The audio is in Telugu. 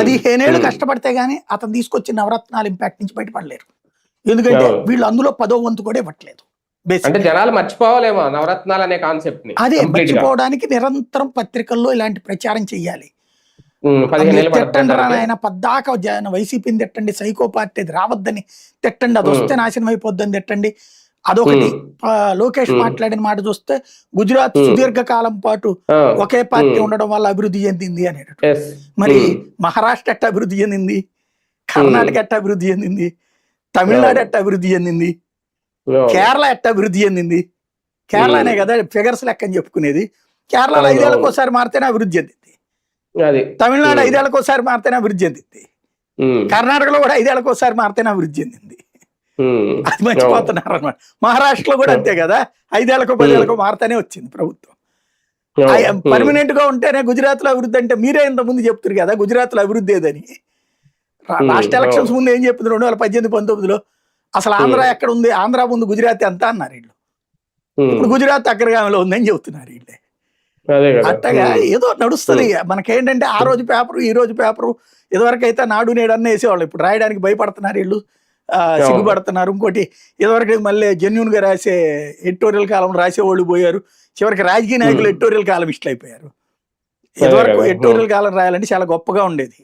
15 ఏళ్ళు కష్టపడితే గానీ అతను తీసుకొచ్చిన నవరత్నాల ఇంపాక్ట్ నుంచి బయటపడలేరు. ఎందుకంటే వీళ్ళు అందులో 10వ వంతు కూడా ఇవ్వట్లేదు. అంటే జనాలు మర్చిపోవాలేమో నవరత్నాలు అనే కాన్సెప్ట్ ని. అదే మర్చిపోవడానికి నిరంతరం పత్రికల్లో ఇలాంటి ప్రచారం చెయ్యాలి. 15 ఏళ్ళు తిట్టండి ఆయన పద్దాక వైసీపీని తిట్టండి, సైకో పార్టీ అది రావద్దని తిట్టండి, అది వస్తే నాశనం అయిపోద్దని తిట్టండి. అదొకటి. లోకేష్ మాట్లాడిన మాట చూస్తే గుజరాత్ సుదీర్ఘకాలం పాటు ఒకే పార్టీ ఉండడం వల్ల అభివృద్ధి చెందింది అనేటట్టు. మరి మహారాష్ట్ర ఎట్ట అభివృద్ధి చెందింది, కర్ణాటక ఎట్ట అభివృద్ధి చెందింది, తమిళనాడు ఎట్ట అభివృద్ధి చెందింది, కేరళ ఎట్ట అభివృద్ధి చెందింది? కేరళనే కదా ఫిగర్స్ లెక్కని చెప్పుకునేది. కేరళలో 5 ఏళ్ళకి ఒకసారి మారితేనే అభివృద్ధి చెందింది, తమిళనాడు 5 ఏళ్ళకి ఒకసారి మారితేనే అభివృద్ధి చెందింది, కర్ణాటకలో కూడా 5 ఏళ్ళకి ఒకసారి మారితేనే అభివృద్ధి చెందింది. అది మర్చిపోతున్నారు అనమాట. మహారాష్ట్రలో కూడా అంతే కదా, 5 ఏళ్ళకో 10 ఏళ్ళకో మారుతానే వచ్చింది ప్రభుత్వం. పర్మనెంట్ గా ఉంటేనే గుజరాత్ లో అభివృద్ధి అంటే మీరే ఇంత ముందు చెప్తారు కదా గుజరాత్ లో అభివృద్ధి ఏదని. లాస్ట్ ఎలక్షన్స్ ముందు ఏం చెప్పింది 2018-19లో అసలు ఆంధ్ర ఎక్కడ ఉంది, ఆంధ్ర ముందు గుజరాత్ ఎంత అన్నారు వీళ్ళు. ఇప్పుడు గుజరాత్ అగ్రగామిలో ఉందని చెబుతున్నారు వీళ్ళే. అట్టగా ఏదో నడుస్తుంది. మనకేంటంటే ఆ రోజు పేపరు ఈ రోజు పేపరు ఇదివరకు అయితే నాడు నేడు అన్న వేసేవాళ్ళు, ఇప్పుడు రాయడానికి భయపడుతున్నారు వీళ్ళు, సిగ్గుపడుతున్నారు. ఇంకోటి ఇదివరకు మళ్ళీ జెన్యున్ గా రాసే ఎడిటోరియల్ కాలం రాసేవాళ్ళు పోయారు, చివరికి రాజకీయ నాయకులు ఎడిటోరియల్ కాలం ఇష్టం అయిపోయారు. ఇదివరకు ఎడిటోరియల్ కాలం రాయాలంటే చాలా గొప్పగా ఉండేది.